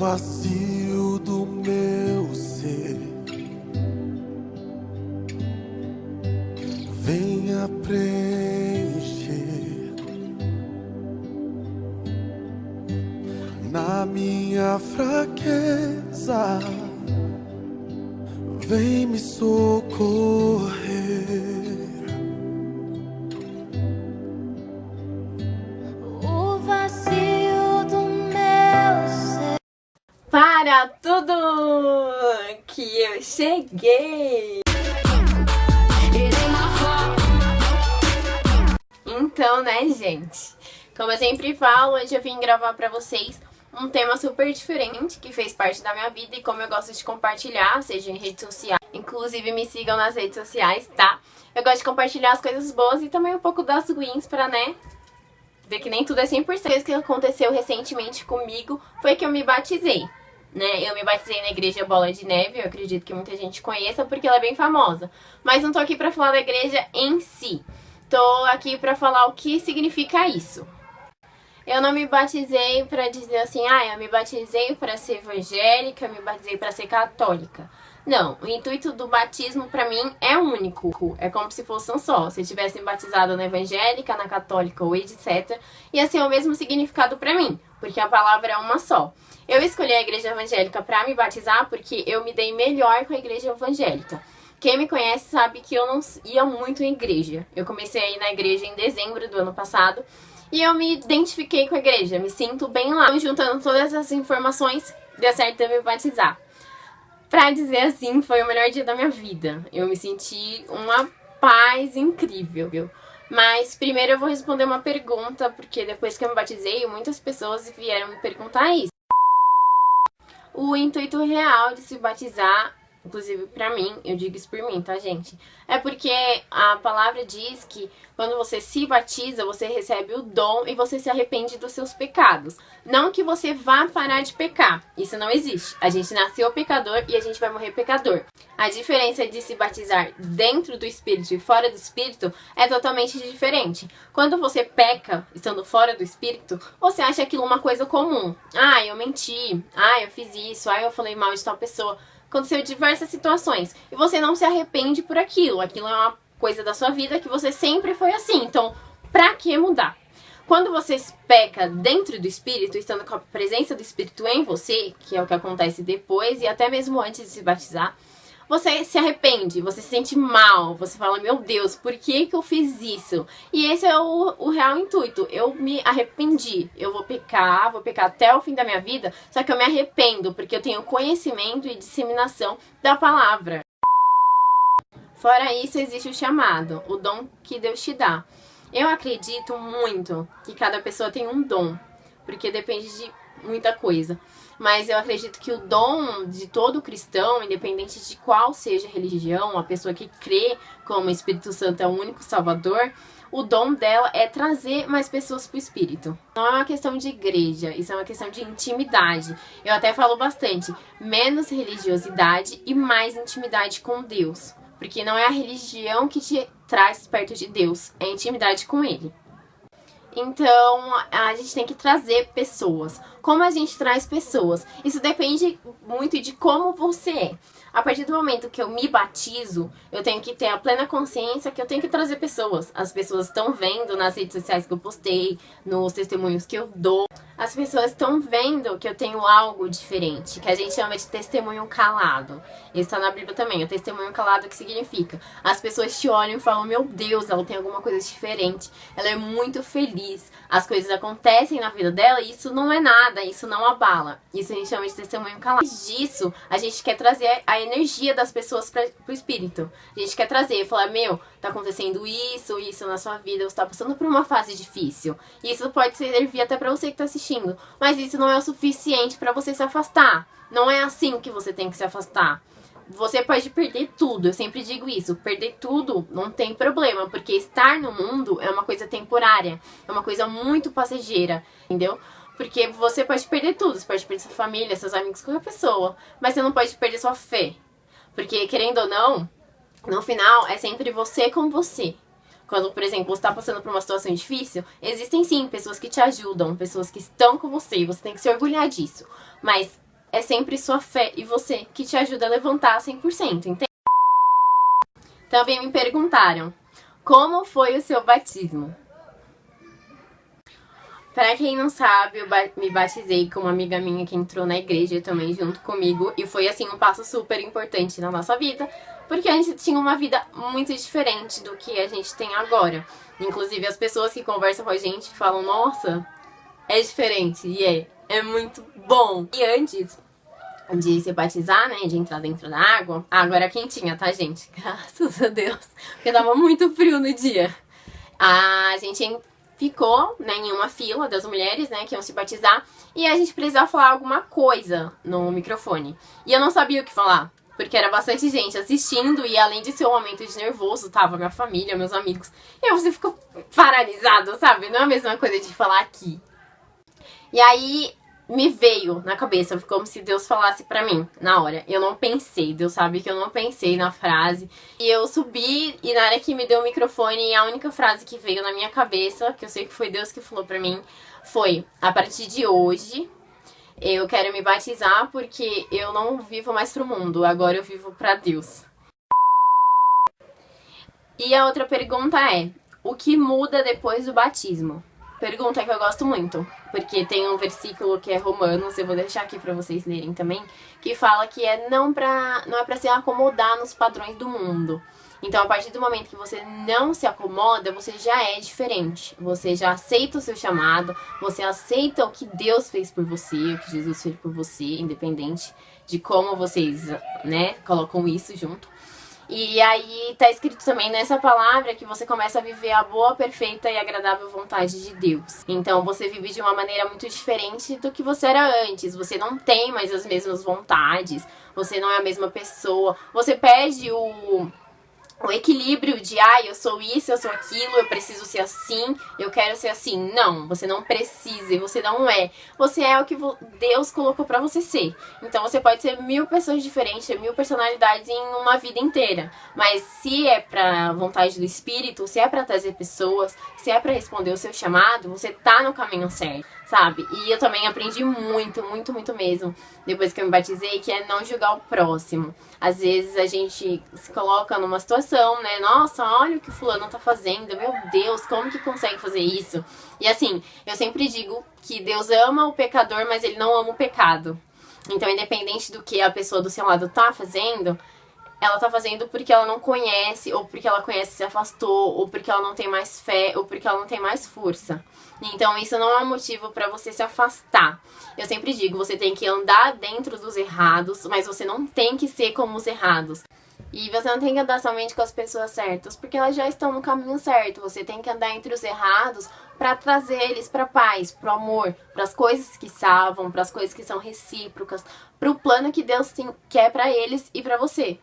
vazio do meu ser, venha preencher na minha fraqueza, vem me socorrer. O vazio do meu ser. Para tudo que eu cheguei! Então, né, gente? Como eu sempre falo, hoje eu vim gravar pra vocês um tema super diferente que fez parte da minha vida e como eu gosto de compartilhar, seja em redes sociais. Inclusive, me sigam nas redes sociais, tá? Eu gosto de compartilhar as coisas boas e também um pouco das ruins pra, né, ver que nem tudo é 100%. O que aconteceu recentemente comigo foi que eu me batizei, né? Eu me batizei na igreja Bola de Neve, eu acredito que muita gente conheça porque ela é bem famosa. Mas não tô aqui pra falar da igreja em si. Tô aqui pra falar o que significa isso. Eu não me batizei pra dizer assim, eu me batizei pra ser evangélica, eu me batizei pra ser católica. Não, o intuito do batismo pra mim é único, é como se fosse um só. Se eu tivesse batizado na evangélica, na católica ou etc, ia ser o mesmo significado pra mim, porque a palavra é uma só. Eu escolhi a igreja evangélica pra me batizar porque eu me dei melhor com a igreja evangélica. Quem me conhece sabe que eu não ia muito em igreja. Eu comecei a ir na igreja em dezembro do ano passado e eu me identifiquei com a igreja, me sinto bem lá. Juntando todas essas informações, deu certo eu me batizar. Pra dizer assim, foi o melhor dia da minha vida. Eu me senti uma paz incrível. Mas primeiro eu vou responder uma pergunta, porque depois que eu me batizei, muitas pessoas vieram me perguntar isso. O intuito real de se batizar, inclusive pra mim, eu digo isso por mim, tá, gente? É porque a palavra diz que quando você se batiza, você recebe o dom e você se arrepende dos seus pecados. Não que você vá parar de pecar, isso não existe. A gente nasceu pecador e a gente vai morrer pecador. A diferença de se batizar dentro do Espírito e fora do Espírito é totalmente diferente. Quando você peca, estando fora do Espírito, você acha aquilo uma coisa comum. Eu menti, eu fiz isso, eu falei mal de tal pessoa. Aconteceu diversas situações e você não se arrepende por aquilo. Aquilo é uma coisa da sua vida que você sempre foi assim. Então, pra que mudar? Quando você peca dentro do Espírito, estando com a presença do Espírito em você, que é o que acontece depois e até mesmo antes de se batizar, você se arrepende, você se sente mal, você fala, meu Deus, por que eu fiz isso? E esse é o real intuito, eu me arrependi, eu vou pecar até o fim da minha vida, só que eu me arrependo, porque eu tenho conhecimento e disseminação da palavra. Fora isso, existe o chamado, o dom que Deus te dá. Eu acredito muito que cada pessoa tem um dom, porque depende de muita coisa. Mas eu acredito que o dom de todo cristão, independente de qual seja a religião, a pessoa que crê como o Espírito Santo é o único salvador, o dom dela é trazer mais pessoas para o Espírito. Não é uma questão de igreja, isso é uma questão de intimidade. Eu até falo bastante, menos religiosidade e mais intimidade com Deus. Porque não é a religião que te traz perto de Deus, é a intimidade com Ele. Então, a gente tem que trazer pessoas. Como a gente traz pessoas? Isso depende muito de como você é. A partir do momento que eu me batizo, eu tenho que ter a plena consciência que eu tenho que trazer pessoas. As pessoas estão vendo nas redes sociais que eu postei, nos testemunhos que eu dou. As pessoas estão vendo que eu tenho algo diferente, que a gente chama de testemunho calado. Isso está na Bíblia também, o testemunho calado, que significa? As pessoas te olham e falam, meu Deus, ela tem alguma coisa diferente, ela é muito feliz, as coisas acontecem na vida dela e isso não é nada, isso não abala. Isso a gente chama de testemunho calado. Disso, a gente quer trazer a energia das pessoas para o espírito. A gente quer trazer, falar, tá acontecendo isso na sua vida, você tá passando por uma fase difícil. Isso pode servir até pra você que tá assistindo, mas isso não é o suficiente pra você se afastar. Não é assim que você tem que se afastar. Você pode perder tudo, eu sempre digo isso, perder tudo não tem problema, porque estar no mundo é uma coisa temporária, é uma coisa muito passageira, entendeu? Porque você pode perder tudo, você pode perder sua família, seus amigos, qualquer pessoa, mas você não pode perder sua fé. Porque, querendo ou não, no final é sempre você com você. Quando, por exemplo, você está passando por uma situação difícil, existem sim pessoas que te ajudam, pessoas que estão com você, e você tem que se orgulhar disso. Mas é sempre sua fé e você que te ajuda a levantar 100%, entende? Também me perguntaram, como foi o seu batismo? Pra quem não sabe, eu me batizei com uma amiga minha que entrou na igreja também junto comigo. E foi, assim, um passo super importante na nossa vida, porque a gente tinha uma vida muito diferente do que a gente tem agora. Inclusive, as pessoas que conversam com a gente falam, nossa, é diferente. E é muito bom. E antes de se batizar, né, de entrar dentro da água, a água era quentinha, tá, gente? Graças a Deus, porque tava muito frio no dia. A gente ficou, né, em uma fila das mulheres, né, que iam se batizar, e a gente precisava falar alguma coisa no microfone. E eu não sabia o que falar, porque era bastante gente assistindo, e além de ser um momento de nervoso, tava minha família, meus amigos, e aí você ficou paralisado, sabe? Não é a mesma coisa de falar aqui. E aí me veio na cabeça, como se Deus falasse pra mim na hora. Eu não pensei, Deus sabe que eu não pensei na frase. E eu subi e na hora que me deu o microfone, a única frase que veio na minha cabeça, que eu sei que foi Deus que falou pra mim, foi: a partir de hoje eu quero me batizar porque eu não vivo mais pro mundo, agora eu vivo pra Deus. E a outra pergunta é: o que muda depois do batismo? Pergunta que eu gosto muito, porque tem um versículo que é Romanos, eu vou deixar aqui pra vocês lerem também, que fala que não é pra se acomodar nos padrões do mundo. Então, a partir do momento que você não se acomoda, você já é diferente. Você já aceita o seu chamado, você aceita o que Deus fez por você, o que Jesus fez por você, independente de como vocês, né, colocam isso junto. E aí tá escrito também nessa palavra que você começa a viver a boa, perfeita e agradável vontade de Deus. Então você vive de uma maneira muito diferente do que você era antes. Você não tem mais as mesmas vontades, você não é a mesma pessoa. Você perde o equilíbrio de, eu sou isso, eu sou aquilo, eu preciso ser assim, eu quero ser assim. Não, você não precisa, você não é. Você é o que Deus colocou pra você ser. Então você pode ser 1000 pessoas diferentes, ter 1000 personalidades em uma vida inteira. Mas se é pra vontade do Espírito, se é pra trazer pessoas, se é pra responder o seu chamado, você tá no caminho certo, sabe? E eu também aprendi muito, muito, muito mesmo, depois que eu me batizei, que é não julgar o próximo. Às vezes a gente se coloca numa situação, né? Nossa, olha o que o fulano tá fazendo. Meu Deus, como que consegue fazer isso? E assim, eu sempre digo que Deus ama o pecador, mas Ele não ama o pecado. Então, independente do que a pessoa do seu lado tá fazendo, ela tá fazendo porque ela não conhece, ou porque ela conhece e se afastou, ou porque ela não tem mais fé, ou porque ela não tem mais força. Então isso não é um motivo pra você se afastar. Eu sempre digo, você tem que andar dentro dos errados, mas você não tem que ser como os errados. E você não tem que andar somente com as pessoas certas, porque elas já estão no caminho certo. Você tem que andar entre os errados para trazer eles para paz, pro amor, para as coisas que salvam, para as coisas que são recíprocas, pro plano que Deus quer para eles e para você.